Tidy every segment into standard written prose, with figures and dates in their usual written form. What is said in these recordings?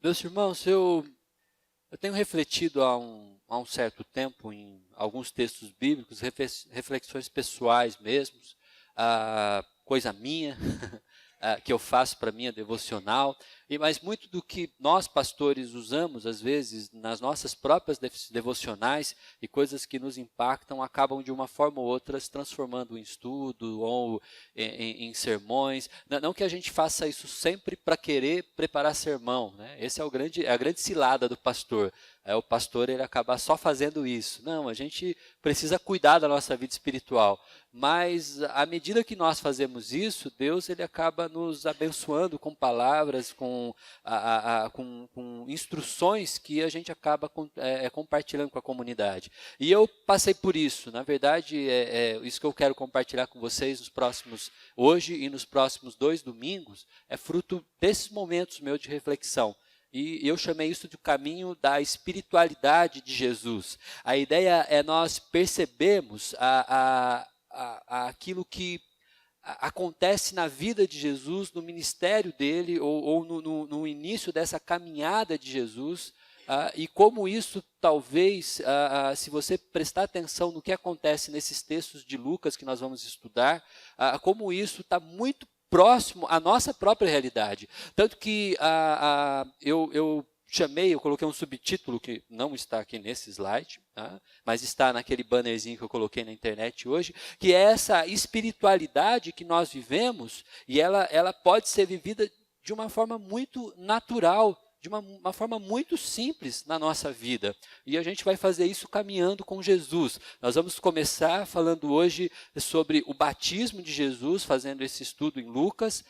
Meus irmãos, eu tenho refletido há um certo tempo em alguns textos bíblicos, reflexões pessoais mesmo, coisa minha, que eu faço para minha devocional, mas muito do que nós pastores usamos, às vezes, nas nossas próprias devocionais e coisas que nos impactam, acabam de uma forma ou outra se transformando em estudo ou em sermões. Não que a gente faça isso sempre para querer preparar sermão, né? Esse é a grande cilada do pastor. O pastor ele acabar só fazendo isso. Não, a gente precisa cuidar da nossa vida espiritual. Mas à medida que nós fazemos isso, Deus ele acaba nos abençoando com palavras, com instruções que a gente acaba compartilhando com a comunidade. E eu passei por isso. Na verdade, isso que eu quero compartilhar com vocês hoje e nos próximos 2 domingos, é fruto desses momentos meus de reflexão. E eu chamei isso de caminho da espiritualidade de Jesus. A ideia é nós percebermos aquilo que acontece na vida de Jesus, no ministério dele, ou no início dessa caminhada de Jesus, e como isso talvez, se você prestar atenção no que acontece nesses textos de Lucas que nós vamos estudar, como isso está muito próximo à nossa própria realidade. Tanto que eu coloquei um subtítulo que não está aqui nesse slide, mas está naquele bannerzinho que eu coloquei na internet hoje, que é essa espiritualidade que nós vivemos, e ela pode ser vivida de uma forma muito natural, de uma forma muito simples na nossa vida. E a gente vai fazer isso caminhando com Jesus. Nós vamos começar falando hoje sobre o batismo de Jesus, fazendo esse estudo em Lucas,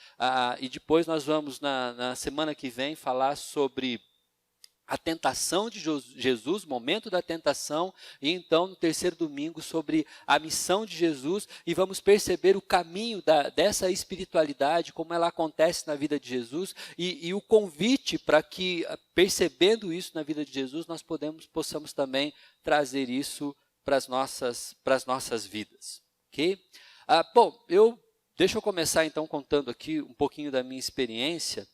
e depois nós vamos, na semana que vem, falar sobre a tentação de Jesus, momento da tentação, e então no terceiro domingo sobre a missão de Jesus, e vamos perceber o caminho dessa espiritualidade, como ela acontece na vida de Jesus, e o convite para que, percebendo isso na vida de Jesus, nós possamos também trazer isso para as nossas vidas. Ok? Bom, deixa eu começar então contando aqui um pouquinho da minha experiência,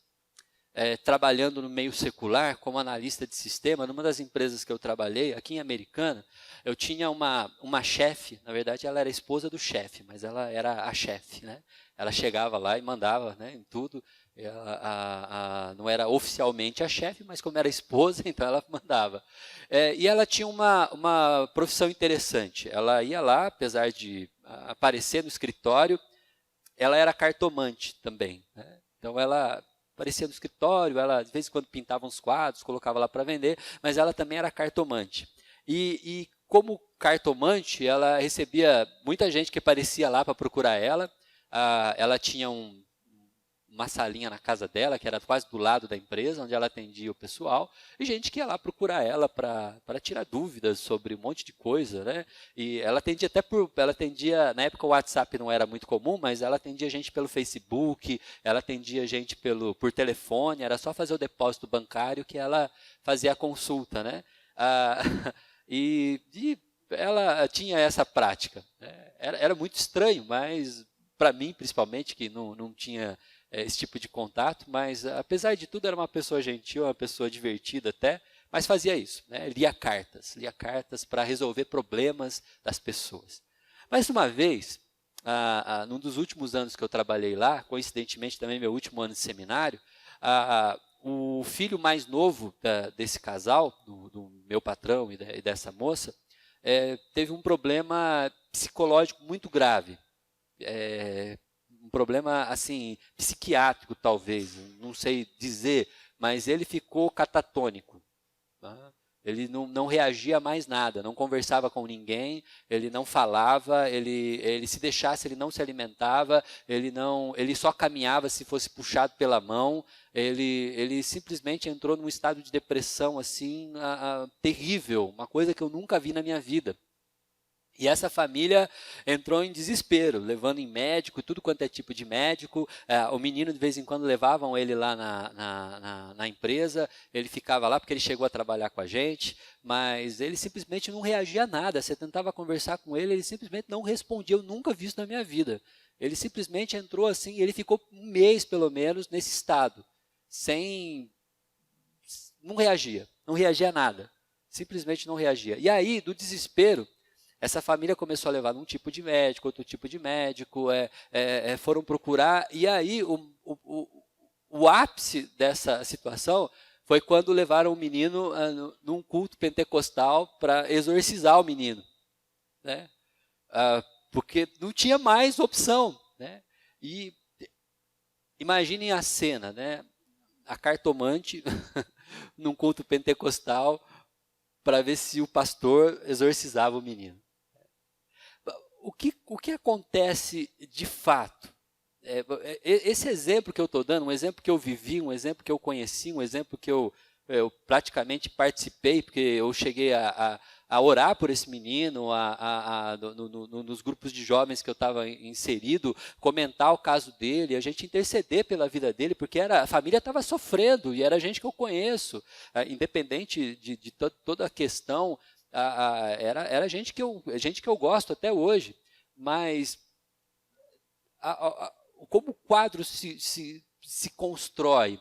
trabalhando no meio secular, como analista de sistema. Numa das empresas que eu trabalhei, aqui em Americana, eu tinha uma chefe, na verdade ela era esposa do chefe, mas ela era a chefe, né? Ela chegava lá e mandava, né, em tudo. Ela não era oficialmente a chefe, mas como era esposa, então ela mandava. E ela tinha uma profissão interessante. Ela ia lá, apesar de aparecer no escritório, ela era cartomante também, né? Então ela aparecia no escritório, ela de vez em quando pintava uns quadros, colocava lá para vender, mas ela também era cartomante. E como cartomante, ela recebia muita gente que aparecia lá para procurar ela. Ela tinha uma salinha na casa dela, que era quase do lado da empresa, onde ela atendia o pessoal, e gente que ia lá procurar ela para tirar dúvidas sobre um monte de coisa, né? E ela atendia, na época o WhatsApp não era muito comum, mas ela atendia gente pelo Facebook, ela atendia gente por telefone, era só fazer o depósito bancário que ela fazia a consulta, né? E ela tinha essa prática, né? Era muito estranho, mas para mim, principalmente, que não tinha esse tipo de contato, mas apesar de tudo era uma pessoa gentil, uma pessoa divertida até, mas fazia isso, né? Lia cartas para resolver problemas das pessoas. Mas uma vez, num dos últimos anos que eu trabalhei lá, coincidentemente também meu último ano de seminário, o filho mais novo desse casal, do meu patrão e dessa moça, teve um problema psicológico muito grave. Um problema assim psiquiátrico talvez, não sei dizer, mas ele ficou catatônico, tá? Ele não reagia a mais nada, não conversava com ninguém, ele não falava, ele se deixasse, ele não se alimentava, ele só caminhava se fosse puxado pela mão, ele simplesmente entrou num estado de depressão assim, terrível, uma coisa que eu nunca vi na minha vida. E essa família entrou em desespero, levando em médico, tudo quanto é tipo de médico. O menino, de vez em quando, levavam ele lá na empresa, ele ficava lá porque ele chegou a trabalhar com a gente, mas ele simplesmente não reagia a nada. Você tentava conversar com ele simplesmente não respondia. Eu nunca vi isso na minha vida. Ele simplesmente entrou assim, ele ficou um mês, pelo menos, nesse estado, sem não reagia a nada, simplesmente não reagia. E aí, do desespero, essa família começou a levar um tipo de médico, outro tipo de médico, foram procurar, e aí o ápice dessa situação foi quando levaram o menino num culto pentecostal para exorcizar o menino, né? Porque não tinha mais opção, né? E imaginem a cena, né? A cartomante num culto pentecostal para ver se o pastor exorcizava o menino. O que acontece de fato? Esse exemplo que eu estou dando, um exemplo que eu vivi, um exemplo que eu conheci, um exemplo que eu praticamente participei, porque eu cheguei a orar por esse menino, nos grupos de jovens que eu estava inserido, comentar o caso dele, a gente interceder pela vida dele, porque a família estava sofrendo, e era gente que eu conheço, independente de toda a questão, era gente que eu gosto até hoje, mas como o quadro se constrói?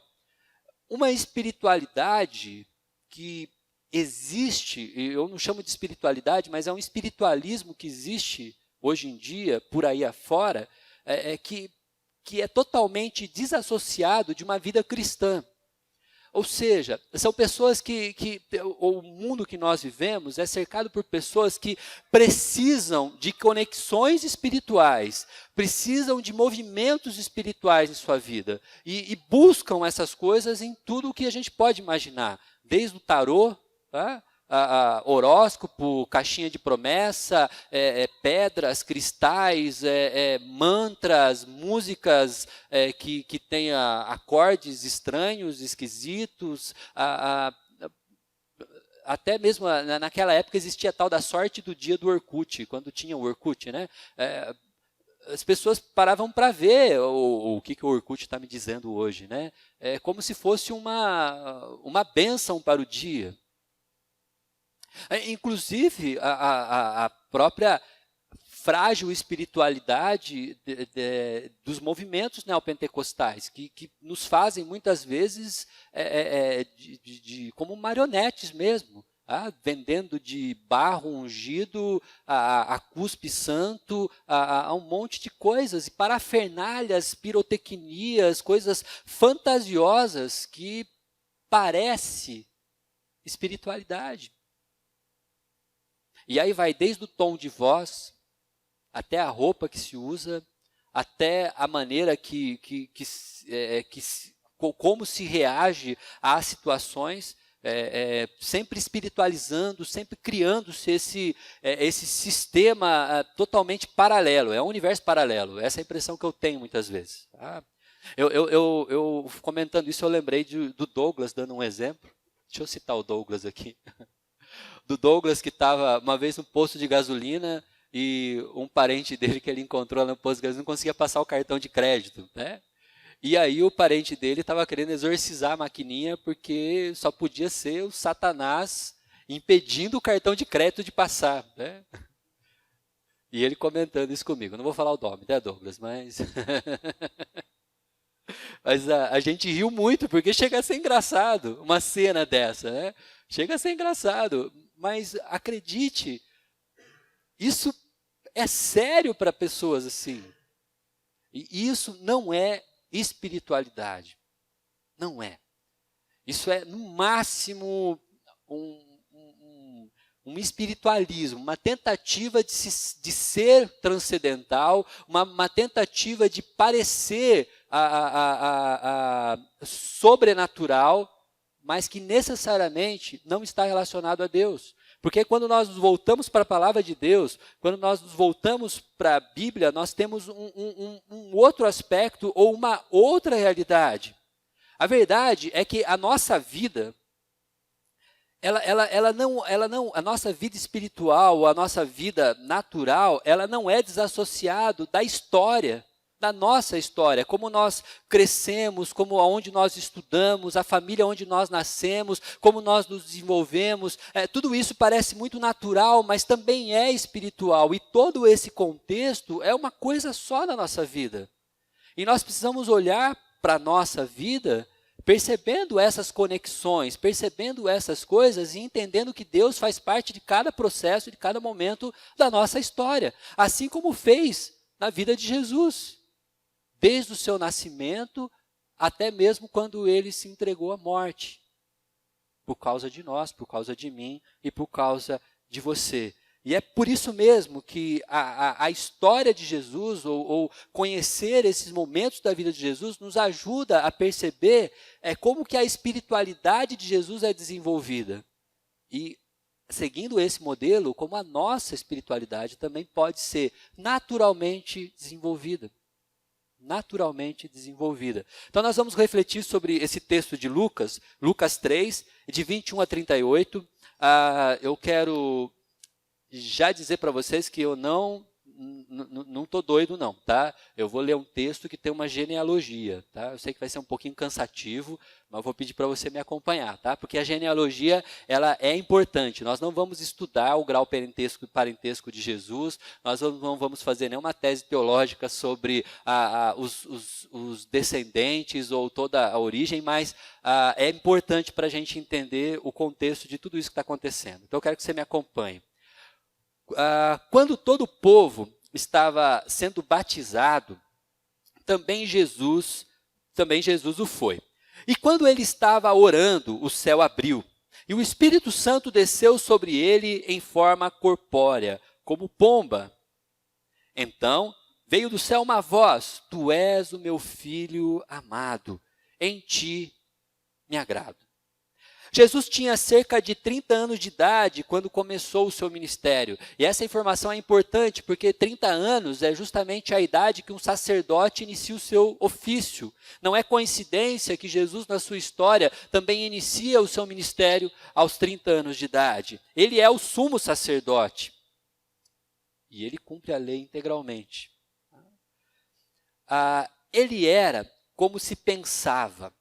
Uma espiritualidade que existe, eu não chamo de espiritualidade, mas é um espiritualismo que existe hoje em dia, por aí afora, que é totalmente desassociado de uma vida cristã. Ou seja, são pessoas o mundo que nós vivemos é cercado por pessoas que precisam de conexões espirituais, precisam de movimentos espirituais em sua vida e buscam essas coisas em tudo o que a gente pode imaginar, desde o tarô, tá? Horóscopo, caixinha de promessa, pedras, cristais, mantras, músicas que tenham acordes estranhos, esquisitos. Até mesmo naquela época existia a tal da sorte do dia do Orkut, quando tinha o Orkut, né? As pessoas paravam para ver o que o Orkut está me dizendo hoje, né? É como se fosse uma bênção para o dia. Inclusive, a própria frágil espiritualidade dos movimentos neopentecostais, que nos fazem muitas vezes como marionetes mesmo, vendendo de barro ungido a cuspe santo, a um monte de coisas, e parafernálias, pirotecnias, coisas fantasiosas que parece espiritualidade. E aí vai desde o tom de voz, até a roupa que se usa, até a maneira como se reage às situações, sempre espiritualizando, sempre criando-se esse sistema totalmente paralelo, é um universo paralelo, essa é a impressão que eu tenho muitas vezes. Eu comentando isso, eu lembrei do Douglas, dando um exemplo. Deixa eu citar o Douglas aqui. Do Douglas, que estava uma vez no posto de gasolina e um parente dele que ele encontrou no posto de gasolina não conseguia passar o cartão de crédito, né? E aí o parente dele estava querendo exorcizar a maquininha porque só podia ser o Satanás impedindo o cartão de crédito de passar, né? E ele comentando isso comigo. Não vou falar o nome, né, Douglas? Mas a gente riu muito, porque chega a ser engraçado uma cena dessa, né? Chega a ser engraçado, mas acredite, isso é sério para pessoas assim. E isso não é espiritualidade. Não é. Isso é, no máximo, um espiritualismo, uma tentativa de ser transcendental, uma tentativa de parecer sobrenatural, mas que necessariamente não está relacionado a Deus. Porque quando nós nos voltamos para a palavra de Deus, quando nós nos voltamos para a Bíblia, nós temos um outro aspecto ou uma outra realidade. A verdade é que a nossa vida, a nossa vida espiritual, a nossa vida natural, ela não é desassociada da história, da nossa história, como nós crescemos, como aonde nós estudamos, a família onde nós nascemos, como nós nos desenvolvemos, tudo isso parece muito natural, mas também é espiritual, e todo esse contexto é uma coisa só na nossa vida. E nós precisamos olhar para a nossa vida percebendo essas conexões, percebendo essas coisas e entendendo que Deus faz parte de cada processo, de cada momento da nossa história, assim como fez na vida de Jesus, desde o seu nascimento até mesmo quando ele se entregou à morte, por causa de nós, por causa de mim e por causa de você. E é por isso mesmo que a história de Jesus, ou conhecer esses momentos da vida de Jesus, nos ajuda a perceber como que a espiritualidade de Jesus é desenvolvida. E, seguindo esse modelo, como a nossa espiritualidade também pode ser naturalmente desenvolvida. Naturalmente desenvolvida. Então, nós vamos refletir sobre esse texto de Lucas, Lucas 3, de 21 a 38. Eu quero já dizer para vocês que eu não estou doido não, tá? Eu vou ler um texto que tem uma genealogia, tá? Eu sei que vai ser um pouquinho cansativo, mas eu vou pedir para você me acompanhar, tá? Porque a genealogia, ela é importante. Nós não vamos estudar o grau parentesco de Jesus, nós não vamos fazer nenhuma tese teológica sobre os descendentes ou toda a origem, mas é importante para a gente entender o contexto de tudo isso que está acontecendo. Então, eu quero que você me acompanhe. Quando todo o povo estava sendo batizado, também Jesus o foi. E quando ele estava orando, o céu abriu, e o Espírito Santo desceu sobre ele em forma corpórea, como pomba. Então veio do céu uma voz: Tu és o meu filho amado, em ti me agrado. Jesus tinha cerca de 30 anos de idade quando começou o seu ministério. E essa informação é importante porque 30 anos é justamente a idade que um sacerdote inicia o seu ofício. Não é coincidência que Jesus, na sua história, também inicia o seu ministério aos 30 anos de idade. Ele é o sumo sacerdote. E ele cumpre a lei integralmente. Ele era como se pensava.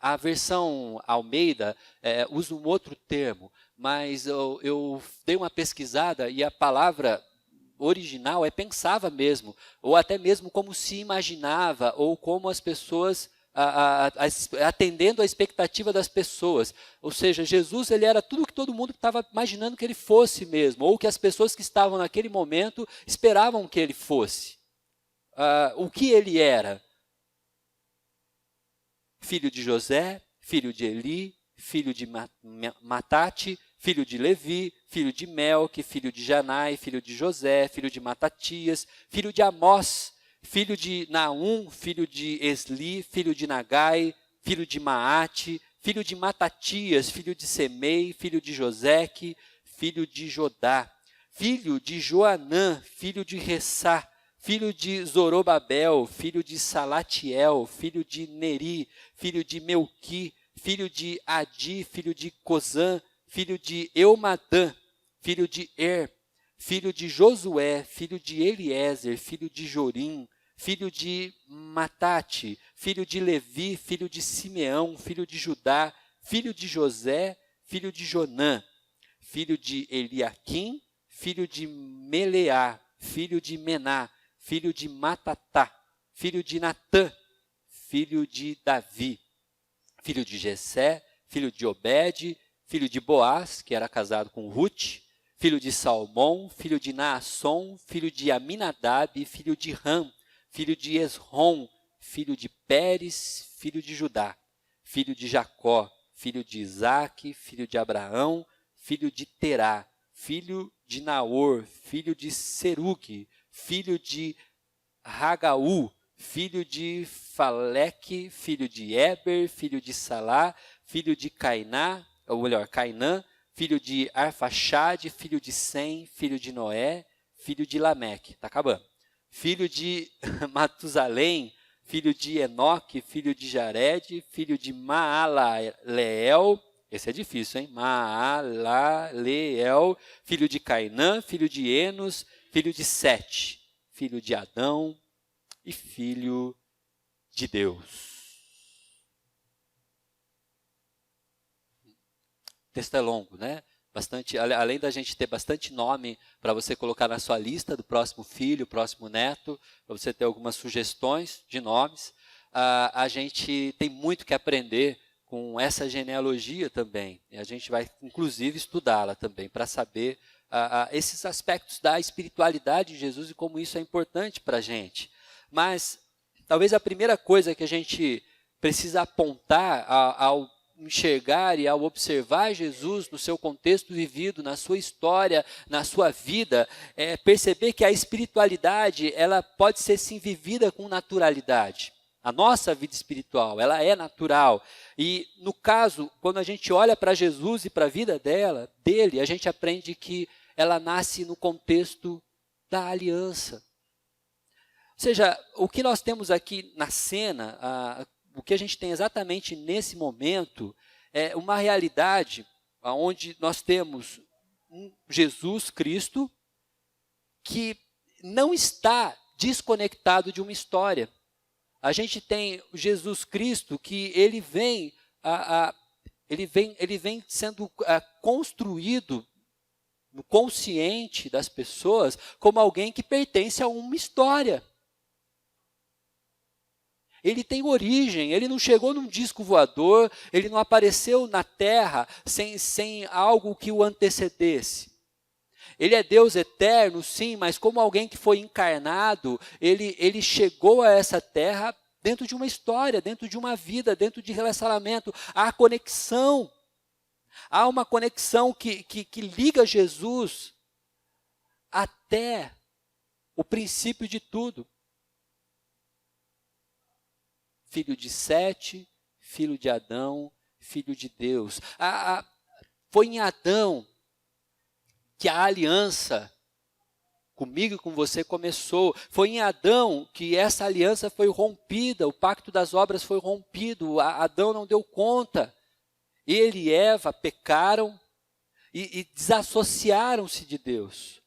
A versão Almeida usa um outro termo, mas eu dei uma pesquisada e a palavra original é pensava mesmo, ou até mesmo como se imaginava, ou como as pessoas, atendendo à expectativa das pessoas. Ou seja, Jesus ele era tudo que todo mundo estava imaginando que ele fosse mesmo, ou que as pessoas que estavam naquele momento esperavam que ele fosse. O que ele era? Filho de José, filho de Eli, filho de Matate, filho de Levi, filho de Melque, filho de Janai, filho de José, filho de Matatias, filho de Amós, filho de Naum, filho de Esli, filho de Nagai, filho de Maate, filho de Matatias, filho de Semei, filho de Joseque, filho de Jodá, filho de Joanã, filho de Ressá, filho de Zorobabel, filho de Salatiel, filho de Neri, filho de Melqui, filho de Adi, filho de Cozã, filho de Eumadã, filho de filho de Josué, filho de Eliezer, filho de Jorim, filho de Matate, filho de Levi, filho de Simeão, filho de Judá, filho de José, filho de Jonã, filho de Eliaquim, filho de Meleá, filho de Mená, filho de Matatá, filho de Natã, filho de Davi, filho de Jessé, filho de Obed, filho de Boaz, que era casado com Ruth, filho de Salmão, filho de Naasson, filho de Aminadab, filho de Ram, filho de Esrom, filho de Pérez, filho de Judá, filho de Jacó, filho de Isaque, filho de Abraão, filho de Terá, filho de Naor, filho de Serugue, filho de Ragaú, filho de Faleque, filho de Eber, filho de Salá, filho de Cainã, filho de Arfaxade, filho de Sem, filho de Noé, filho de Lameque. Está acabando. Filho de Matusalém, filho de Enoque, filho de Jared, filho de Maalaleel, esse é difícil, hein? Maalaleel, filho de Cainã, filho de Enos, filho de Sete, filho de Adão e filho de Deus. O texto é longo, né? Bastante, além da gente ter bastante nome para você colocar na sua lista do próximo filho, próximo neto, para você ter algumas sugestões de nomes, a gente tem muito que aprender com essa genealogia também. E a gente vai, inclusive, estudá-la também, para saber esses aspectos da espiritualidade de Jesus e como isso é importante para a gente. Mas, talvez a primeira coisa que a gente precisa apontar ao enxergar e ao observar Jesus no seu contexto vivido, na sua história, na sua vida, é perceber que a espiritualidade, ela pode ser sim vivida com naturalidade. A nossa vida espiritual, ela é natural. E no caso, quando a gente olha para Jesus e para a vida dele, a gente aprende que ela nasce no contexto da aliança. Ou seja, o que nós temos aqui na cena, o que a gente tem exatamente nesse momento é uma realidade onde nós temos um Jesus Cristo que não está desconectado de uma história. A gente tem Jesus Cristo que ele vem sendo construído no consciente das pessoas como alguém que pertence a uma história. Ele tem origem, ele não chegou num disco voador, ele não apareceu na terra sem algo que o antecedesse. Ele é Deus eterno, sim, mas como alguém que foi encarnado, ele chegou a essa terra dentro de uma história, dentro de uma vida, dentro de relacionamento. Há conexão, há uma conexão que liga Jesus até o princípio de tudo. Filho de Sete, filho de Adão, filho de Deus. Foi em Adão que a aliança comigo e com você começou. Foi em Adão que essa aliança foi rompida, o pacto das obras foi rompido, Adão não deu conta. Ele e Eva pecaram e desassociaram-se de Deus.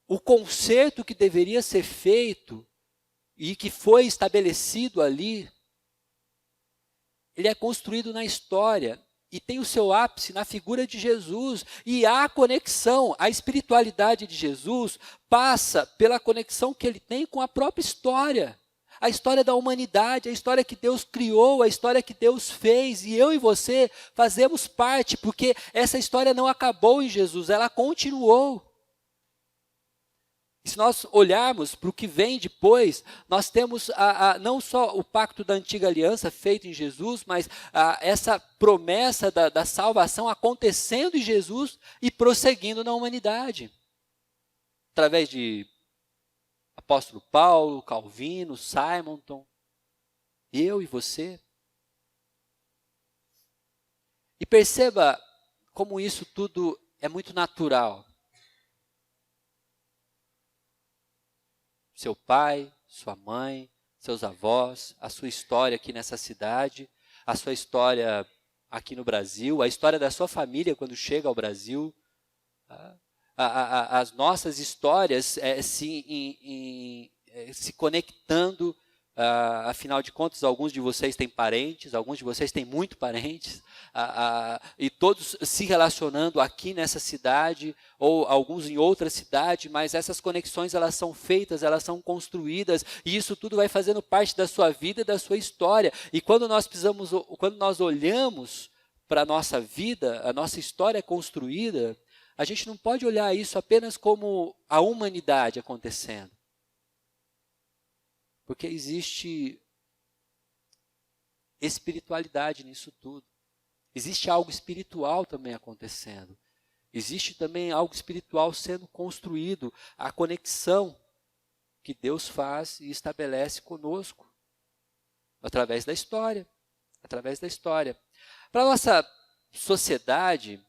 O conserto que deveria ser feito e que foi estabelecido ali, ele é construído na história e tem o seu ápice na figura de Jesus. E há conexão, a espiritualidade de Jesus passa pela conexão que ele tem com a própria história. A história da humanidade, a história que Deus criou, a história que Deus fez. E eu e você fazemos parte, porque essa história não acabou em Jesus, ela continuou. E se nós olharmos para o que vem depois, nós temos não só o pacto da antiga aliança feito em Jesus, mas essa promessa da salvação acontecendo em Jesus e prosseguindo na humanidade. Através de apóstolo Paulo, Calvino, Simonton, eu e você. E perceba como isso tudo é muito natural. Seu pai, sua mãe, seus avós, a sua história aqui nessa cidade, a sua história aqui no Brasil, a história da sua família quando chega ao Brasil, as nossas histórias se conectando. Afinal de contas, alguns de vocês têm parentes, alguns de vocês têm muito parentes, e todos se relacionando aqui nessa cidade, ou alguns em outra cidade, mas essas conexões elas são feitas, elas são construídas, e isso tudo vai fazendo parte da sua vida e da sua história. E quando nós olhamos para a nossa vida, a nossa história construída, a gente não pode olhar isso apenas como a humanidade acontecendo. Porque existe espiritualidade nisso tudo. Existe algo espiritual também acontecendo. Existe também algo espiritual sendo construído. A conexão que Deus faz e estabelece conosco. Através da história. Através da história. Para a nossa sociedade,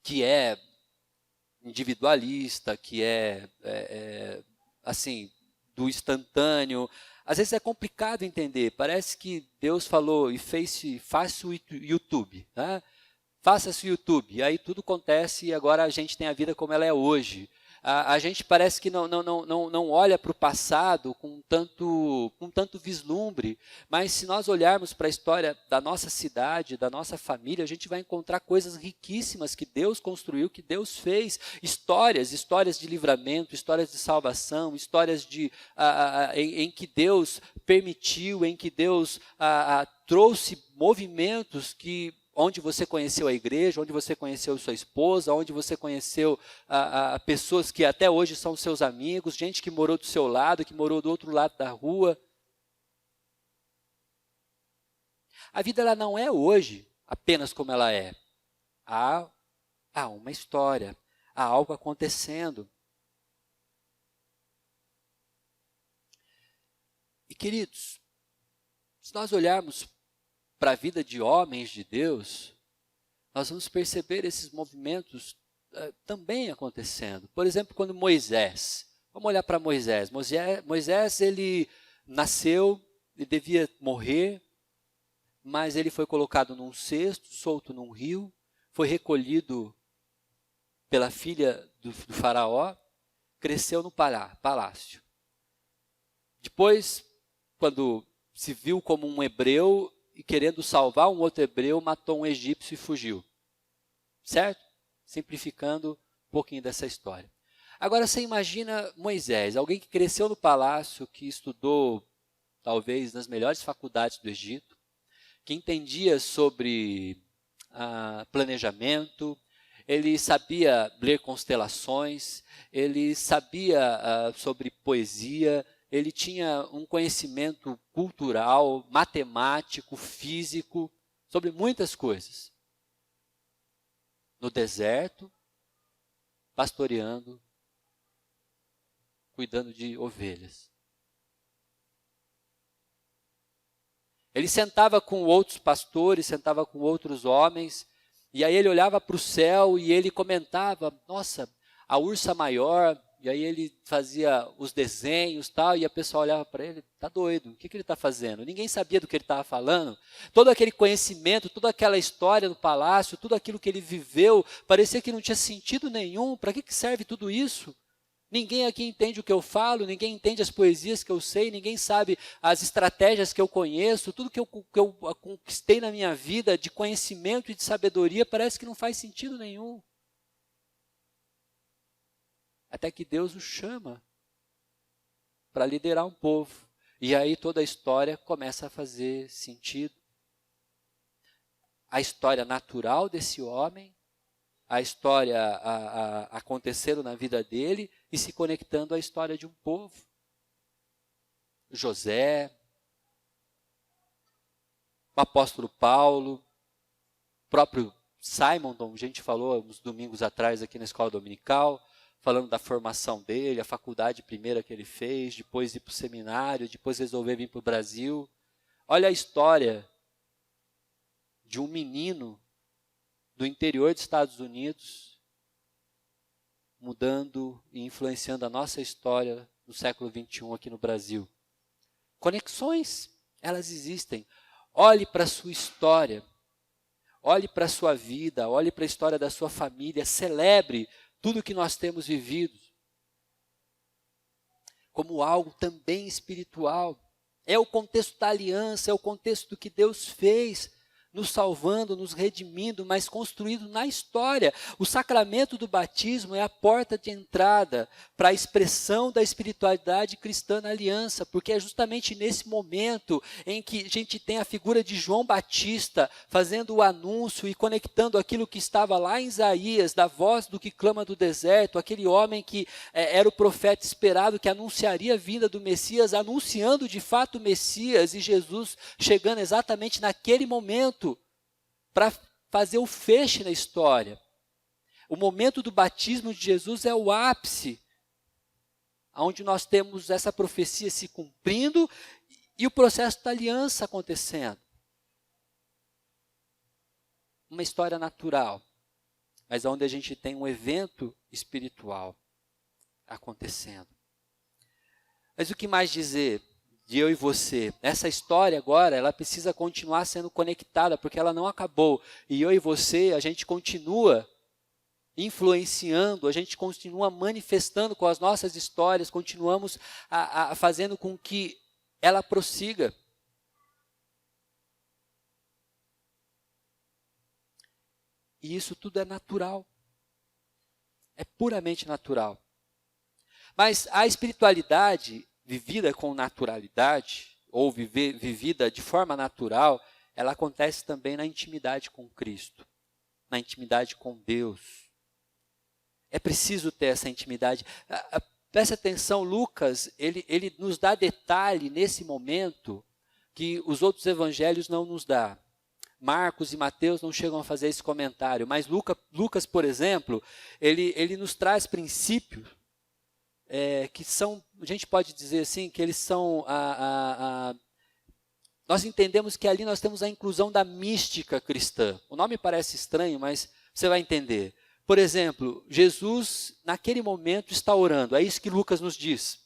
que é individualista, que é assim, do instantâneo, às vezes é complicado entender. Parece que Deus falou e faça o YouTube, né? Faça-se o YouTube, e aí tudo acontece e agora a gente tem a vida como ela é hoje. A gente parece que não olha para o passado com tanto vislumbre, mas se nós olharmos para a história da nossa cidade, da nossa família, a gente vai encontrar coisas riquíssimas que Deus construiu, que Deus fez, histórias de livramento, histórias de salvação, histórias em que Deus permitiu, em que Deus trouxe movimentos onde você conheceu a igreja, onde você conheceu sua esposa, onde você conheceu pessoas que até hoje são seus amigos, gente que morou do seu lado, que morou do outro lado da rua. A vida ela não é hoje apenas como ela é. Há uma história, há algo acontecendo. E queridos, se nós olharmos para a vida de homens de Deus, nós vamos perceber esses movimentos também acontecendo. Por exemplo, quando Moisés, vamos olhar para Moisés. Moisés, ele nasceu, ele devia morrer, mas ele foi colocado num cesto, solto num rio, foi recolhido pela filha do faraó, cresceu no palácio. Depois, quando se viu como um hebreu, e querendo salvar um outro hebreu, matou um egípcio e fugiu. Certo? Simplificando um pouquinho dessa história. Agora você imagina Moisés, alguém que cresceu no palácio, que estudou talvez nas melhores faculdades do Egito, que entendia sobre planejamento, ele sabia ler constelações, ele sabia sobre poesia, ele tinha um conhecimento cultural, matemático, físico, sobre muitas coisas. No deserto, pastoreando, cuidando de ovelhas. Ele sentava com outros pastores, sentava com outros homens, e aí ele olhava para o céu e ele comentava, nossa, a ursa maior. E aí ele fazia os desenhos e tal, e a pessoa olhava para ele, está doido, o que ele está fazendo? Ninguém sabia do que ele estava falando. Todo aquele conhecimento, toda aquela história do palácio, tudo aquilo que ele viveu, parecia que não tinha sentido nenhum. Para que serve tudo isso? Ninguém aqui entende o que eu falo, ninguém entende as poesias que eu sei, ninguém sabe as estratégias que eu conheço, tudo que eu conquistei na minha vida de conhecimento e de sabedoria, parece que não faz sentido nenhum. Até que Deus o chama para liderar um povo. E aí toda a história começa a fazer sentido. A história natural desse homem, a história acontecendo na vida dele e se conectando à história de um povo. José, o apóstolo Paulo, o próprio Simon, como a gente falou uns domingos atrás aqui na escola dominical, falando da formação dele, a faculdade primeira que ele fez, depois ir para o seminário, depois resolver vir para o Brasil. Olha a história de um menino do interior dos Estados Unidos, mudando e influenciando a nossa história no século XXI aqui no Brasil. Conexões, elas existem. Olhe para a sua história, olhe para a sua vida, olhe para a história da sua família, celebre tudo que nós temos vivido como algo também espiritual. É o contexto da aliança, é o contexto do que Deus fez, nos salvando, nos redimindo, mas construído na história. O sacramento do batismo é a porta de entrada para a expressão da espiritualidade cristã na aliança, porque é justamente nesse momento em que a gente tem a figura de João Batista fazendo o anúncio e conectando aquilo que estava lá em Isaías, da voz do que clama do deserto, aquele homem que era o profeta esperado, que anunciaria a vinda do Messias, anunciando de fato o Messias e Jesus chegando exatamente naquele momento, para fazer o feche na história. O momento do batismo de Jesus é o ápice, onde nós temos essa profecia se cumprindo e o processo da aliança acontecendo. Uma história natural, mas onde a gente tem um evento espiritual acontecendo. Mas o que mais dizer de eu e você? Essa história agora, ela precisa continuar sendo conectada, porque ela não acabou. E eu e você, a gente continua influenciando, a gente continua manifestando com as nossas histórias, continuamos fazendo com que ela prossiga. E isso tudo é natural. É puramente natural. Mas a espiritualidade vivida com naturalidade, ou vivida de forma natural, ela acontece também na intimidade com Cristo, na intimidade com Deus. É preciso ter essa intimidade. Preste atenção, Lucas, ele nos dá detalhe nesse momento que os outros evangelhos não nos dão. Marcos e Mateus não chegam a fazer esse comentário, mas Lucas, por exemplo, ele nos traz princípios que são, a gente pode dizer assim, que eles são, nós entendemos que ali nós temos a inclusão da mística cristã. O nome parece estranho, mas você vai entender. Por exemplo, Jesus, naquele momento, está orando, é isso que Lucas nos diz.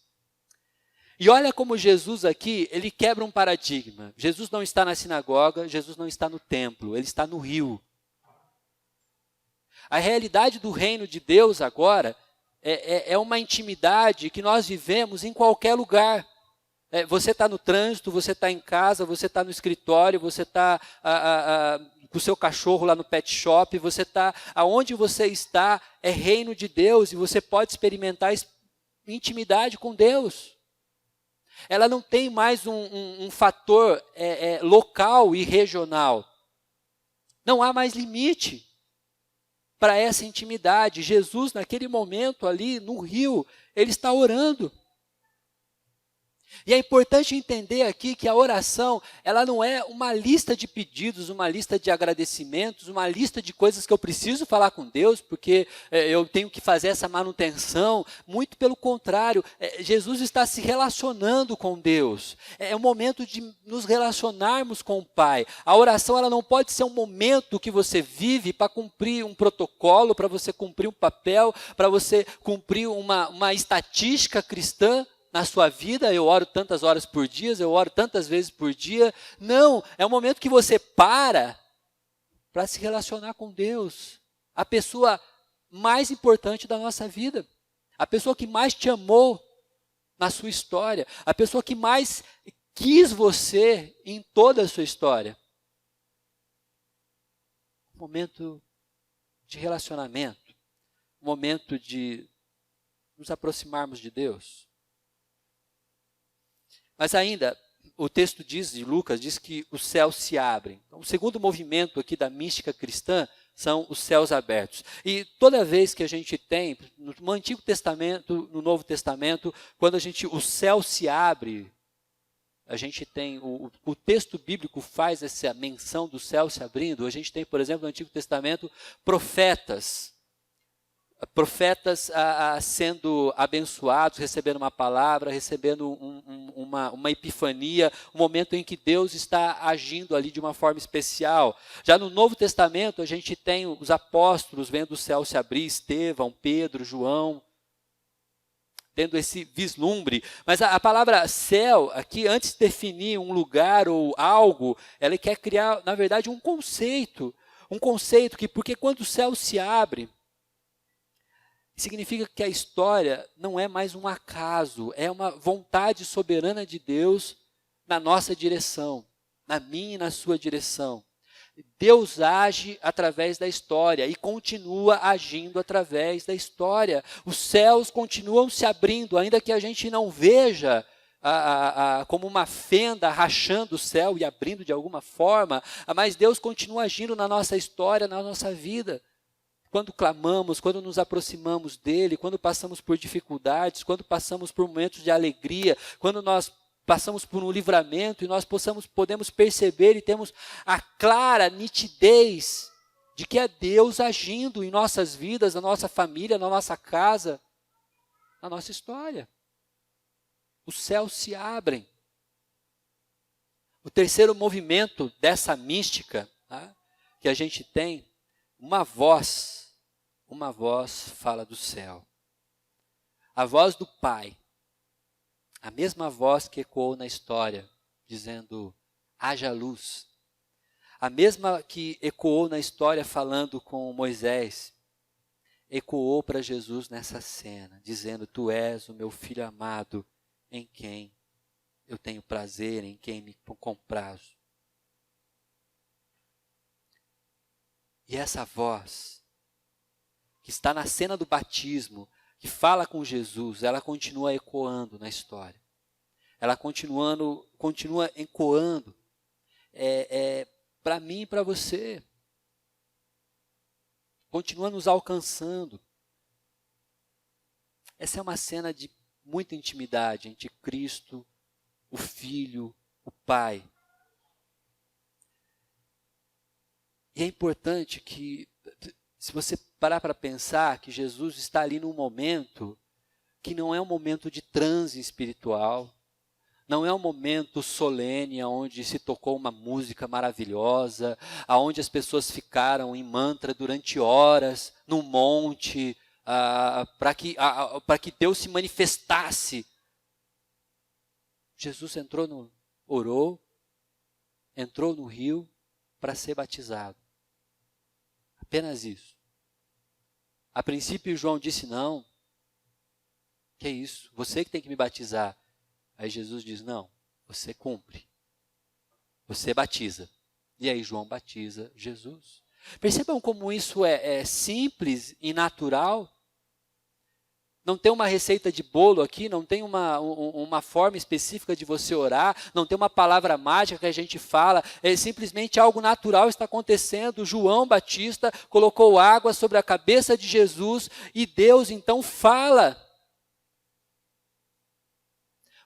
E olha como Jesus aqui, ele quebra um paradigma. Jesus não está na sinagoga, Jesus não está no templo, ele está no rio. A realidade do reino de Deus agora é uma intimidade que nós vivemos em qualquer lugar. Você está no trânsito, você está em casa, você está no escritório, você está com o seu cachorro lá no pet shop, você está, aonde você está é reino de Deus e você pode experimentar intimidade com Deus. Ela não tem mais um fator local e regional. Não há mais limite para essa intimidade. Jesus, naquele momento ali no rio, ele está orando. E é importante entender aqui que a oração, ela não é uma lista de pedidos, uma lista de agradecimentos, uma lista de coisas que eu preciso falar com Deus, porque eu tenho que fazer essa manutenção. Muito pelo contrário, Jesus está se relacionando com Deus. É um momento de nos relacionarmos com o Pai. A oração, ela não pode ser um momento que você vive para cumprir um protocolo, para você cumprir um papel, para você cumprir uma estatística cristã. Na sua vida, eu oro tantas horas por dia, eu oro tantas vezes por dia. Não, é um momento que você para se relacionar com Deus. A pessoa mais importante da nossa vida. A pessoa que mais te amou na sua história. A pessoa que mais quis você em toda a sua história. Um momento de relacionamento. Um momento de nos aproximarmos de Deus. Mas ainda, o texto de Lucas diz que os céus se abrem. Então, o segundo movimento aqui da mística cristã são os céus abertos. E toda vez que a gente tem, no Antigo Testamento, no Novo Testamento, quando o céu se abre, a gente tem, o texto bíblico faz essa menção do céu se abrindo. A gente tem, por exemplo, no Antigo Testamento, profetas sendo abençoados, recebendo uma palavra, recebendo uma epifania, um momento em que Deus está agindo ali de uma forma especial. Já no Novo Testamento, a gente tem os apóstolos vendo o céu se abrir, Estevão, Pedro, João, tendo esse vislumbre. Mas a palavra céu, aqui, antes de definir um lugar ou algo, ela quer criar, na verdade, um conceito que, porque quando o céu se abre, significa que a história não é mais um acaso, é uma vontade soberana de Deus na nossa direção, na minha e na sua direção. Deus age através da história e continua agindo através da história. Os céus continuam se abrindo, ainda que a gente não veja como uma fenda rachando o céu e abrindo de alguma forma, mas Deus continua agindo na nossa história, na nossa vida. Quando clamamos, quando nos aproximamos dEle, quando passamos por dificuldades, quando passamos por momentos de alegria, quando nós passamos por um livramento e nós podemos perceber e temos a clara nitidez de que é Deus agindo em nossas vidas, na nossa família, na nossa casa, na nossa história. Os céus se abrem. O terceiro movimento dessa mística, tá, que a gente tem, uma voz fala do céu. A voz do Pai. A mesma voz que ecoou na história, dizendo, haja luz. A mesma que ecoou na história falando com Moisés. ecoou para Jesus nessa cena, dizendo: Tu és o meu filho amado, em quem eu tenho prazer, em quem me comprazo. E essa voz, que está na cena do batismo, que fala com Jesus, ela continua ecoando na história. Ela continua ecoando para mim e para você. Continua nos alcançando. Essa é uma cena de muita intimidade entre Cristo, o Filho, o Pai. E é importante que, se você parar para pensar, que Jesus está ali num momento que não é um momento de transe espiritual, não é um momento solene onde se tocou uma música maravilhosa, onde as pessoas ficaram em mantra durante horas, num monte, para que Deus se manifestasse. Jesus orou, entrou no rio para ser batizado. Apenas isso. A princípio João disse: não, que é isso? Você que tem que me batizar. Aí Jesus diz: não, você cumpre. Você batiza. E aí João batiza Jesus. Percebam como isso é simples e natural. Não tem uma receita de bolo aqui, não tem uma forma específica de você orar, não tem uma palavra mágica que a gente fala, é simplesmente algo natural está acontecendo. João Batista colocou água sobre a cabeça de Jesus e Deus então fala.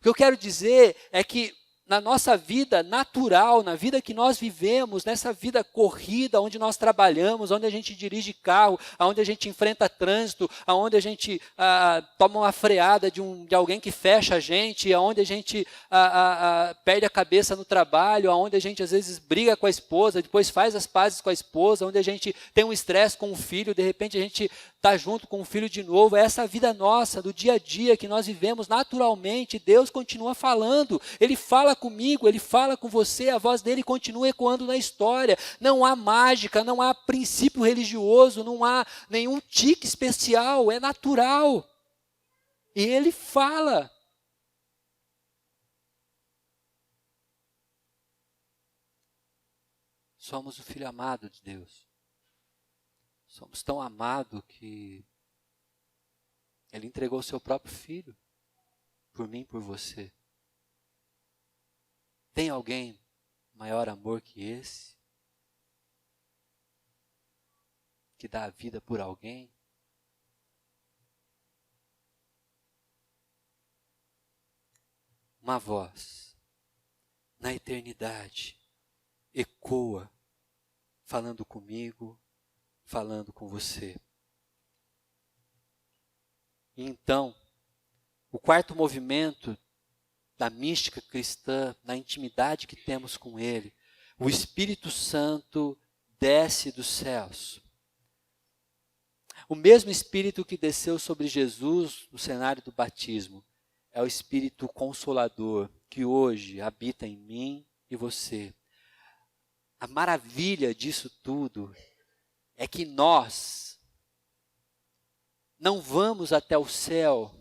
O que eu quero dizer é que na nossa vida natural, na vida que nós vivemos, nessa vida corrida, onde nós trabalhamos, onde a gente dirige carro, onde a gente enfrenta trânsito, onde a gente toma uma freada de alguém que fecha a gente, onde a gente perde a cabeça no trabalho, onde a gente às vezes briga com a esposa, depois faz as pazes com a esposa, onde a gente tem um estresse com o filho, de repente a gente está junto com o filho de novo. É essa vida nossa, do dia a dia que nós vivemos naturalmente. Deus continua falando, Ele fala comigo, Ele fala com você, a voz dele continua ecoando na história. Não há mágica, não há princípio religioso, não há nenhum tique especial, é natural. E Ele fala. Somos o filho amado de Deus. Somos tão amados que Ele entregou o seu próprio filho por mim e por você. Tem alguém maior amor que esse? Que dá a vida por alguém? Uma voz na eternidade ecoa, falando comigo, falando com você. E então, o quarto movimento da mística cristã, na intimidade que temos com Ele, o Espírito Santo desce dos céus. O mesmo Espírito que desceu sobre Jesus no cenário do batismo é o Espírito Consolador que hoje habita em mim e você. A maravilha disso tudo é que nós não vamos até o céu.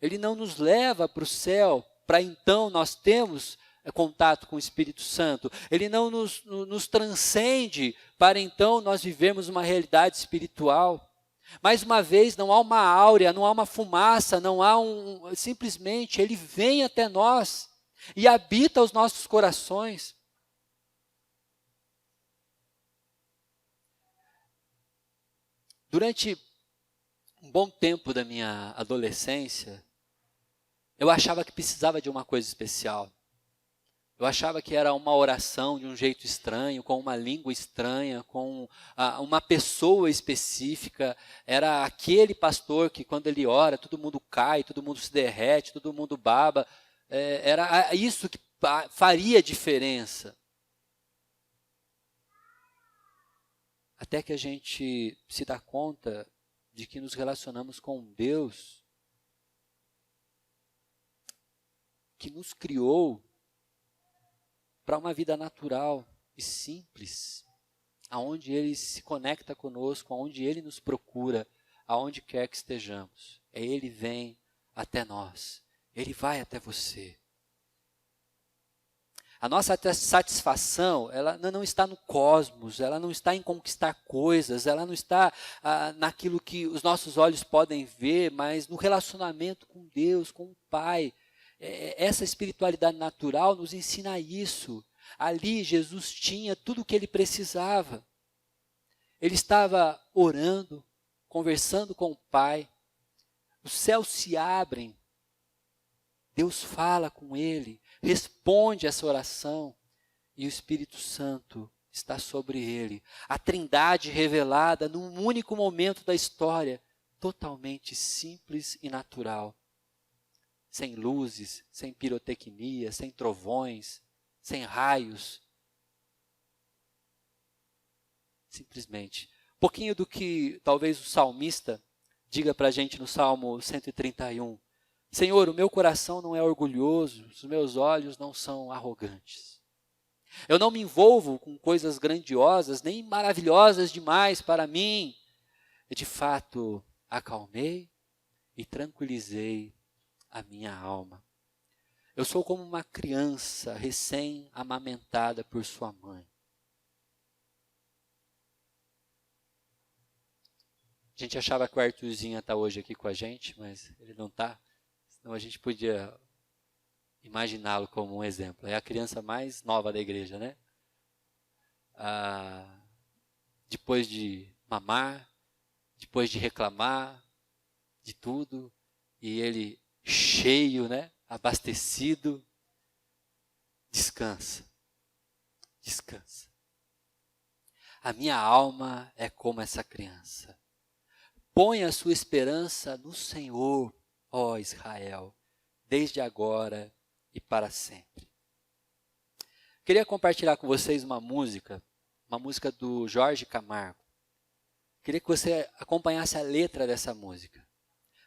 Ele não nos leva para o céu, para então nós termos contato com o Espírito Santo. Ele não nos transcende para então nós vivermos uma realidade espiritual. Mais uma vez, não há uma áurea, não há uma fumaça, não há simplesmente Ele vem até nós e habita os nossos corações. Durante um bom tempo da minha adolescência, eu achava que precisava de uma coisa especial. Eu achava que era uma oração de um jeito estranho, com uma língua estranha, com uma pessoa específica. Era aquele pastor que quando ele ora, todo mundo cai, todo mundo se derrete, todo mundo baba. Era isso que faria diferença. Até que a gente se dá conta de que nos relacionamos com um Deus que nos criou para uma vida natural e simples. aonde Ele se conecta conosco, aonde Ele nos procura, aonde quer que estejamos. Ele vem até nós, Ele vai até você. A nossa satisfação, ela não está no cosmos, ela não está em conquistar coisas, ela não está naquilo que os nossos olhos podem ver, mas no relacionamento com Deus, com o Pai. Essa espiritualidade natural nos ensina isso. Ali Jesus tinha tudo o que ele precisava. Ele estava orando, conversando com o Pai. Os céus se abrem. Deus fala com ele, responde essa oração e o Espírito Santo está sobre ele. A Trindade revelada num único momento da história, totalmente simples e natural. Sem luzes, sem pirotecnia, sem trovões, sem raios. Simplesmente. Um pouquinho do que talvez o salmista diga para a gente no Salmo 131. Senhor, o meu coração não é orgulhoso, os meus olhos não são arrogantes. Eu não me envolvo com coisas grandiosas, nem maravilhosas demais para mim. De fato, acalmei e tranquilizei a minha alma. Eu sou como uma criança recém-amamentada por sua mãe. A gente achava que o Arthurzinho ia estar hoje aqui com a gente, mas ele não está. Senão a gente podia imaginá-lo como um exemplo. É a criança mais nova da igreja, né? Depois de mamar, depois de reclamar de tudo, e ele cheio, né? Abastecido, descansa. Descansa. A minha alma é como essa criança. Põe a sua esperança no Senhor, ó Israel, desde agora e para sempre. Queria compartilhar com vocês uma música do Jorge Camargo. Queria que você acompanhasse a letra dessa música.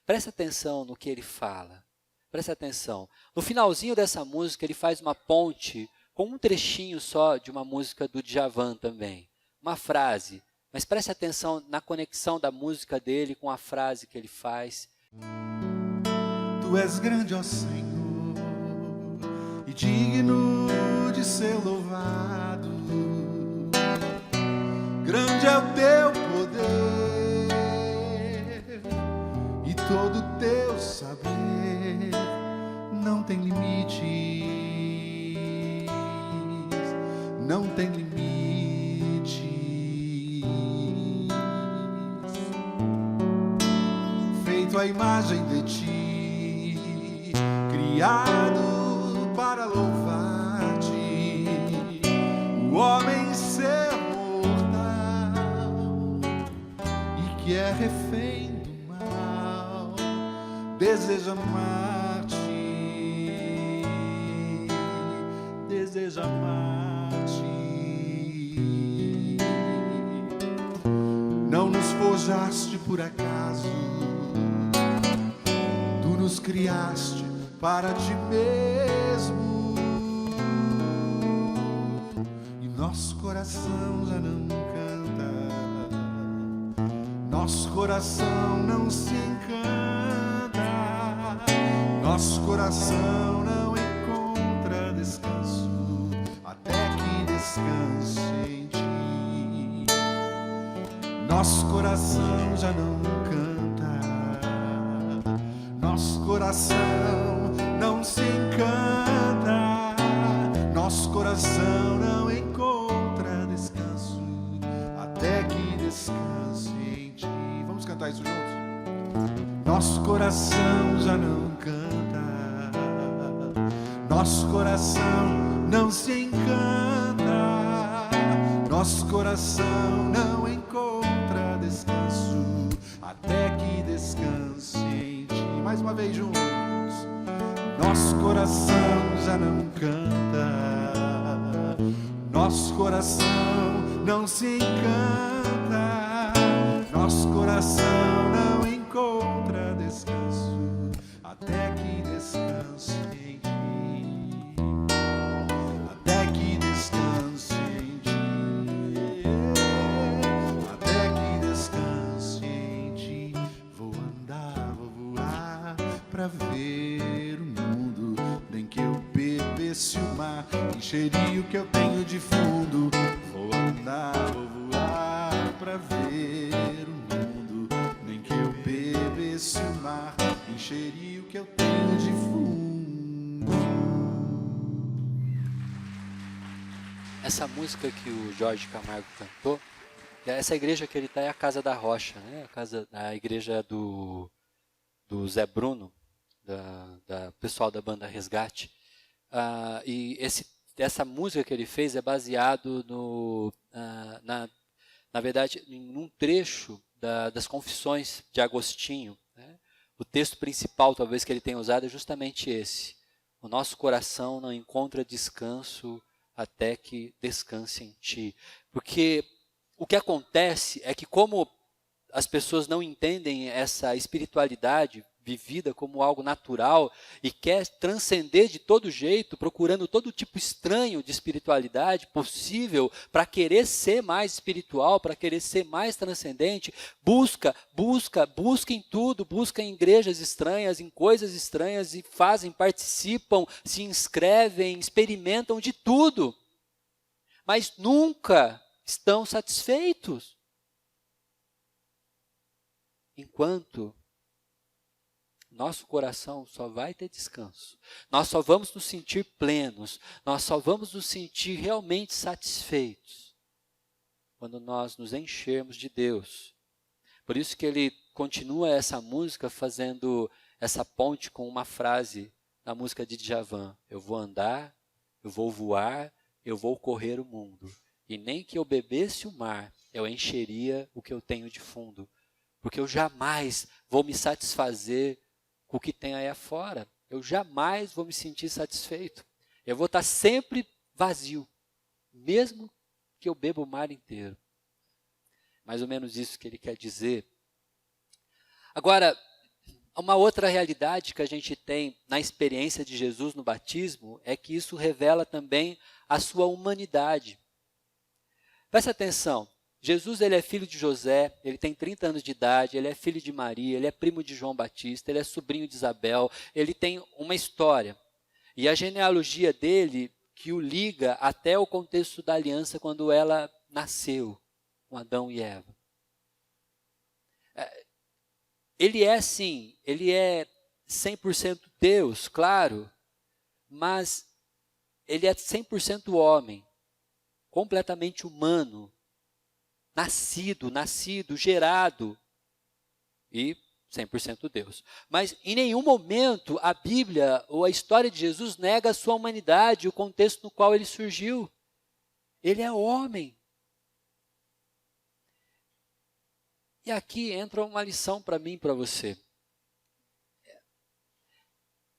Presta atenção no que ele fala. Presta atenção. No finalzinho dessa música, ele faz uma ponte com um trechinho só de uma música do Djavan também. Uma frase. Mas preste atenção na conexão da música dele com a frase que ele faz. Tu és grande, ó Senhor, e digno de ser louvado. Grande é o teu poder e todo o teu saber. Não tem limites, não tem limites. Feito à imagem de ti, criado para louvar-te, o homem ser mortal e que é refém do mal, deseja amar-te, deseja amar-te. Não nos forjaste por acaso, tu nos criaste para ti mesmo, e nosso coração já não canta, nosso coração não se encanta, nosso coração não encontra descanso, até que descanse em ti. Nosso coração já não canta, nosso coração não se encanta, nosso coração não encontra descanso, até que descanse em ti. Vamos cantar isso juntos? Nosso coração já não canta, nosso coração não se encanta, nosso coração não encontra descanso, até que descanse em ti. Mais uma vez juntos. Nosso coração já não canta, nosso coração não se encanta, nosso coração não encontra descanso, até que descanse em ti, até que descanse em ti. encheria o que eu tenho de fundo. Vou andar, vou voar pra ver o mundo. Nem que eu bebesse o mar, encheria o que eu tenho de fundo. Essa música que o Jorge Camargo cantou, essa igreja que ele está é a Casa da Rocha, né? A igreja do Zé Bruno, da pessoal da banda Resgate. E essa música que ele fez é baseado na verdade, em um trecho das Confissões de Agostinho, né? O texto principal, talvez, que ele tenha usado é justamente esse. O nosso coração não encontra descanso até que descanse em ti. Porque o que acontece é que, como as pessoas não entendem essa espiritualidade vivida como algo natural e quer transcender de todo jeito, procurando todo tipo estranho de espiritualidade possível para querer ser mais espiritual, para querer ser mais transcendente, busca em tudo, busca em igrejas estranhas, em coisas estranhas e participam, se inscrevem, experimentam de tudo, mas nunca estão satisfeitos. Enquanto nosso coração só vai ter descanso, nós só vamos nos sentir plenos, nós só vamos nos sentir realmente satisfeitos quando nós nos enchermos de Deus. Por isso que ele continua essa música fazendo essa ponte com uma frase da música de Djavan: eu vou andar, eu vou voar, eu vou correr o mundo, e nem que eu bebesse o mar, eu encheria o que eu tenho de fundo. Porque eu jamais vou me satisfazer com o que tem aí afora. Eu jamais vou me sentir satisfeito. Eu vou estar sempre vazio, mesmo que eu beba o mar inteiro. Mais ou menos isso que ele quer dizer. Agora, uma outra realidade que a gente tem na experiência de Jesus no batismo é que isso revela também a sua humanidade. Presta atenção. Jesus, ele é filho de José, ele tem 30 anos de idade, ele é filho de Maria, ele é primo de João Batista, ele é sobrinho de Isabel, ele tem uma história. E a genealogia dele que o liga até o contexto da aliança quando ela nasceu, com Adão e Eva. Ele é sim, ele é 100% Deus, claro, mas ele é 100% homem, completamente humano. Nascido, gerado e 100% Deus. Mas em nenhum momento a Bíblia ou a história de Jesus nega a sua humanidade, o contexto no qual ele surgiu. Ele é homem. E aqui entra uma lição para mim e para você.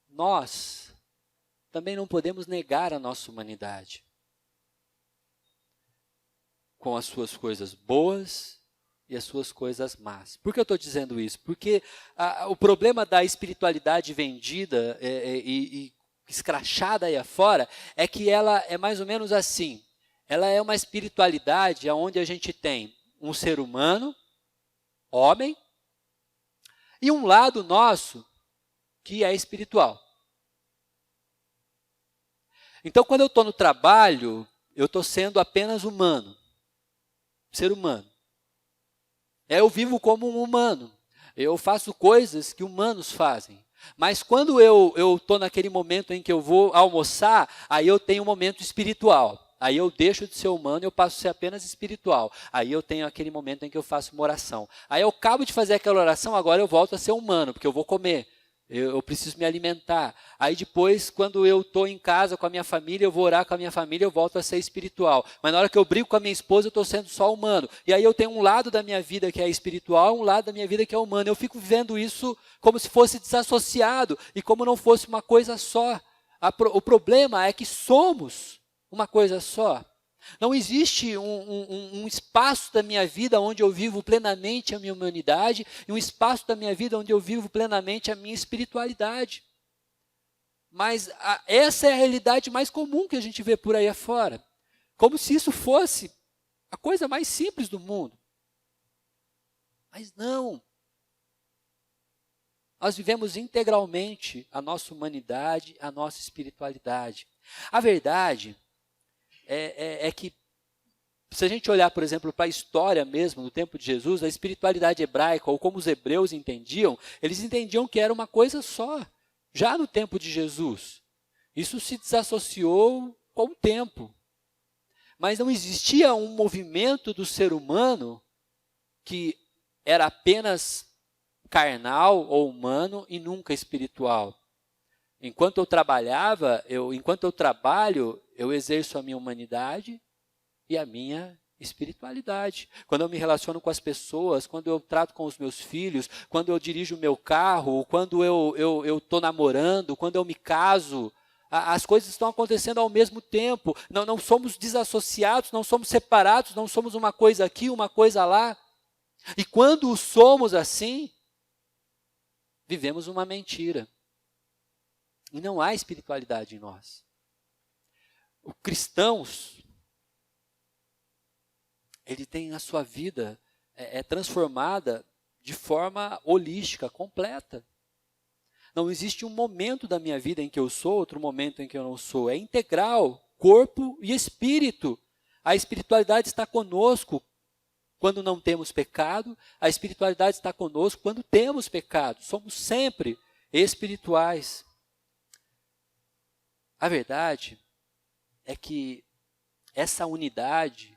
Nós também não podemos negar a nossa humanidade, com as suas coisas boas e as suas coisas más. Por que eu estou dizendo isso? Porque o problema da espiritualidade vendida e escrachada aí afora é que ela é mais ou menos assim. Ela é uma espiritualidade onde a gente tem um ser humano, homem, e um lado nosso que é espiritual. Então, quando eu estou no trabalho, eu estou sendo apenas humano. Ser humano. Eu vivo como um humano. Eu faço coisas que humanos fazem. Mas quando eu estou naquele momento em que eu vou almoçar, aí eu tenho um momento espiritual. Aí eu deixo de ser humano e eu passo a ser apenas espiritual. Aí eu tenho aquele momento em que eu faço uma oração. Aí eu acabo de fazer aquela oração, agora eu volto a ser humano, porque eu vou comer. Eu preciso me alimentar. Aí depois, quando eu estou em casa com a minha família, eu vou orar com a minha família, eu volto a ser espiritual. Mas na hora que eu brigo com a minha esposa, eu estou sendo só humano. E aí eu tenho um lado da minha vida que é espiritual, um lado da minha vida que é humano. Eu fico vivendo isso como se fosse desassociado e como não fosse uma coisa só. O problema é que somos uma coisa só. Não existe um espaço da minha vida onde eu vivo plenamente a minha humanidade e um espaço da minha vida onde eu vivo plenamente a minha espiritualidade. Mas essa é a realidade mais comum que a gente vê por aí afora. Como se isso fosse a coisa mais simples do mundo. Mas não. Nós vivemos integralmente a nossa humanidade, a nossa espiritualidade. A verdade é que, se a gente olhar, por exemplo, para a história mesmo, no tempo de Jesus, a espiritualidade hebraica, ou como os hebreus entendiam, eles entendiam que era uma coisa só, já no tempo de Jesus. Isso se desassociou com o tempo. Mas não existia um movimento do ser humano que era apenas carnal ou humano e nunca espiritual. Enquanto eu trabalho, eu exerço a minha humanidade e a minha espiritualidade. Quando eu me relaciono com as pessoas, quando eu trato com os meus filhos, quando eu dirijo o meu carro, quando eu estou namorando, quando eu me caso, as coisas estão acontecendo ao mesmo tempo. Não somos desassociados, não somos separados, não somos uma coisa aqui, uma coisa lá. E quando somos assim, vivemos uma mentira. E não há espiritualidade em nós. Os cristãos, ele tem a sua vida transformada de forma holística, completa. Não existe um momento da minha vida em que eu sou, outro momento em que eu não sou. É integral, corpo e espírito. A espiritualidade está conosco quando não temos pecado. A espiritualidade está conosco quando temos pecado. Somos sempre espirituais. A verdade é que essa unidade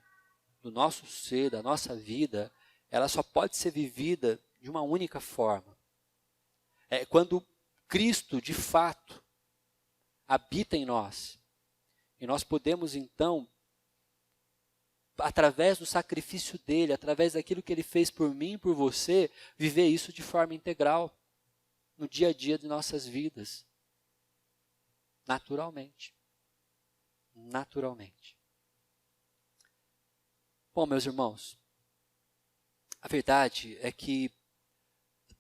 do nosso ser, da nossa vida, ela só pode ser vivida de uma única forma. É quando Cristo, de fato, habita em nós. E nós podemos, então, através do sacrifício dele, através daquilo que ele fez por mim e por você, viver isso de forma integral, no dia a dia de nossas vidas. Naturalmente. Naturalmente. Bom, meus irmãos, a verdade é que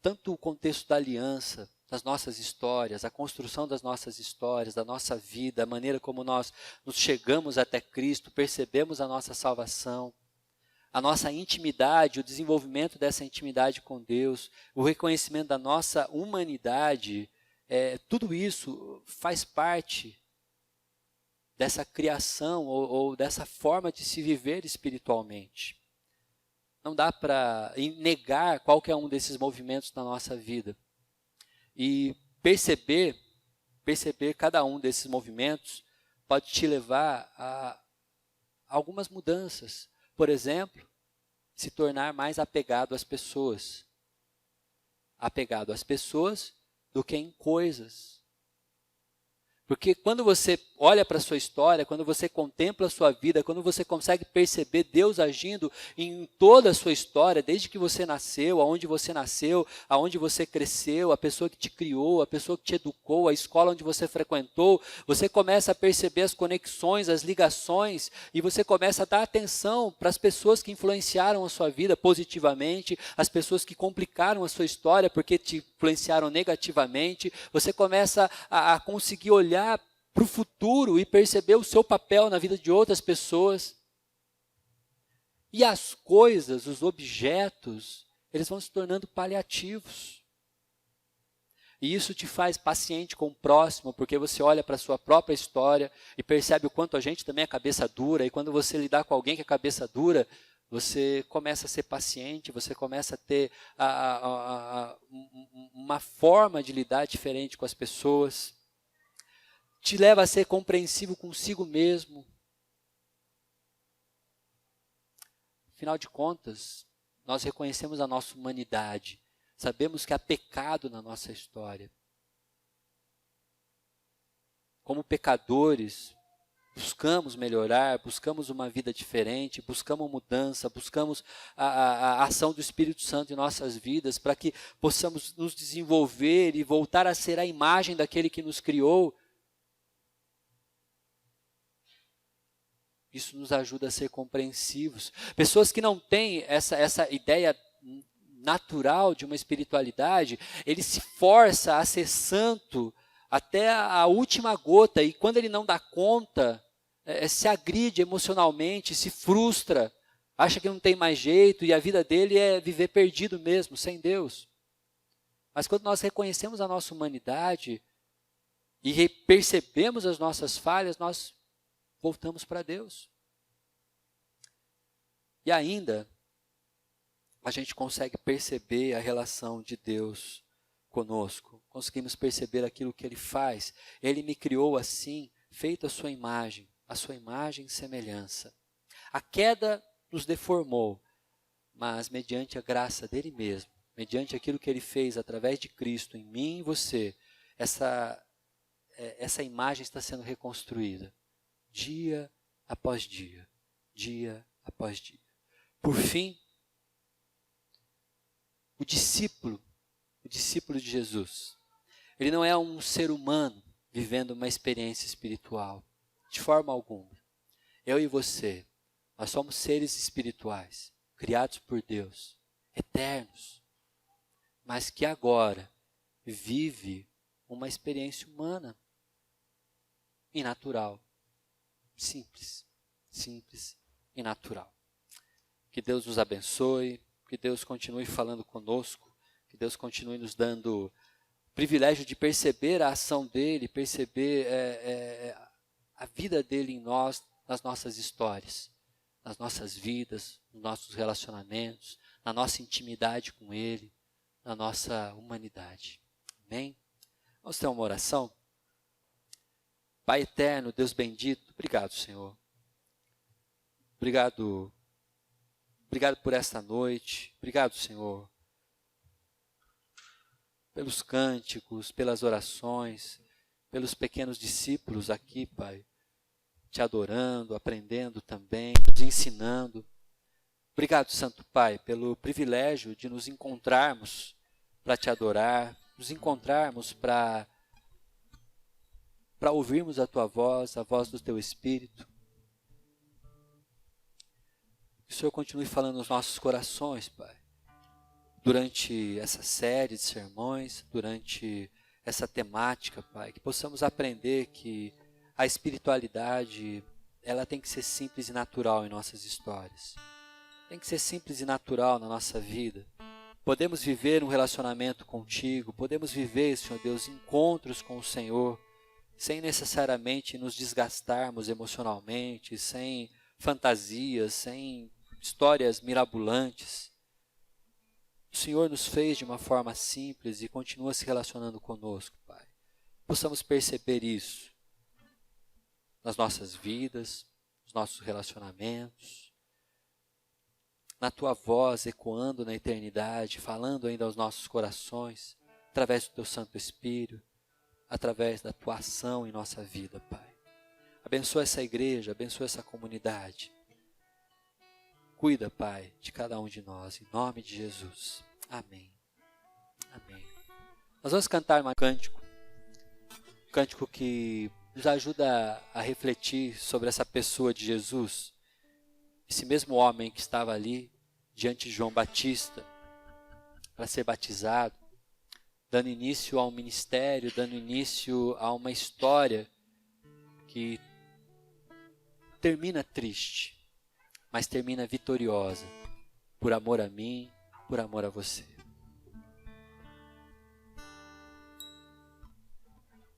tanto o contexto da aliança, das nossas histórias, a construção das nossas histórias, da nossa vida, a maneira como nós nos chegamos até Cristo, percebemos a nossa salvação, a nossa intimidade, o desenvolvimento dessa intimidade com Deus, o reconhecimento da nossa humanidade, tudo isso faz parte dessa criação ou dessa forma de se viver espiritualmente. Não dá para negar qualquer um desses movimentos na nossa vida. E perceber cada um desses movimentos pode te levar a algumas mudanças. Por exemplo, se tornar mais apegado às pessoas. Apegado às pessoas do que em coisas. Porque quando você olha para a sua história, quando você contempla a sua vida, quando você consegue perceber Deus agindo em toda a sua história, desde que você nasceu, aonde você cresceu, a pessoa que te criou, a pessoa que te educou, a escola onde você frequentou, você começa a perceber as conexões, as ligações, e você começa a dar atenção para as pessoas que influenciaram a sua vida positivamente, as pessoas que complicaram a sua história porque te influenciaram negativamente. Você começa a conseguir olhar para o futuro e perceber o seu papel na vida de outras pessoas. E as coisas, os objetos, eles vão se tornando paliativos. E isso te faz paciente com o próximo, porque você olha para a sua própria história e percebe o quanto a gente também é cabeça dura, e quando você lidar com alguém que é cabeça dura, você começa a ser paciente, você começa a ter uma forma de lidar diferente com as pessoas. Te leva a ser compreensivo consigo mesmo. Afinal de contas, nós reconhecemos a nossa humanidade. Sabemos que há pecado na nossa história. Como pecadores, buscamos melhorar, buscamos uma vida diferente, buscamos mudança, buscamos a ação do Espírito Santo em nossas vidas para que possamos nos desenvolver e voltar a ser a imagem daquele que nos criou. Isso nos ajuda a ser compreensivos. Pessoas que não têm essa ideia natural de uma espiritualidade, ele se força a ser santo até a última gota, e quando ele não dá conta, se agride emocionalmente, se frustra, acha que não tem mais jeito, e a vida dele é viver perdido mesmo, sem Deus. Mas quando nós reconhecemos a nossa humanidade e percebemos as nossas falhas, nós voltamos para Deus. E ainda, a gente consegue perceber a relação de Deus conosco. Conseguimos perceber aquilo que Ele faz. Ele me criou assim, feito a sua imagem e semelhança. A queda nos deformou, mas mediante a graça dele mesmo, mediante aquilo que Ele fez através de Cristo em mim e em você, essa imagem está sendo reconstruída, dia após dia, dia após dia. Por fim, o discípulo de Jesus, ele não é um ser humano vivendo uma experiência espiritual, de forma alguma. Eu e você, nós somos seres espirituais, criados por Deus, eternos, mas que agora vive uma experiência humana e natural, simples e natural. Que Deus nos abençoe, que Deus continue falando conosco, que Deus continue nos dando o privilégio de perceber a ação dEle, perceber a vida dEle em nós, nas nossas histórias, nas nossas vidas, nos nossos relacionamentos, na nossa intimidade com Ele, na nossa humanidade. Amém? Vamos ter uma oração? Pai eterno, Deus bendito, obrigado, Senhor. Obrigado por esta noite. Obrigado, Senhor, pelos cânticos, pelas orações, pelos pequenos discípulos aqui, Pai, te adorando, aprendendo também, nos ensinando. Obrigado, Santo Pai, pelo privilégio de nos encontrarmos para te adorar, nos encontrarmos para ouvirmos a Tua voz, a voz do Teu Espírito. Que o Senhor continue falando nos nossos corações, Pai, durante essa série de sermões, durante essa temática, Pai, que possamos aprender que a espiritualidade, ela tem que ser simples e natural em nossas histórias. Tem que ser simples e natural na nossa vida. Podemos viver um relacionamento contigo, podemos viver, Senhor Deus, encontros com o Senhor, sem necessariamente nos desgastarmos emocionalmente, sem fantasias, sem histórias mirabolantes. O Senhor nos fez de uma forma simples e continua se relacionando conosco, Pai. Possamos perceber isso nas nossas vidas, nos nossos relacionamentos, na Tua voz ecoando na eternidade, falando ainda aos nossos corações, através do Teu Santo Espírito, através da Tua ação em nossa vida, Pai. Abençoa essa igreja, abençoa essa comunidade. Cuida, Pai, de cada um de nós, em nome de Jesus. Amém. Amém. Nós vamos cantar um cântico que nos ajuda a refletir sobre essa pessoa de Jesus, esse mesmo homem que estava ali diante de João Batista para ser batizado, dando início a um ministério, dando início a uma história que termina triste, mas termina vitoriosa, por amor a mim, por amor a você.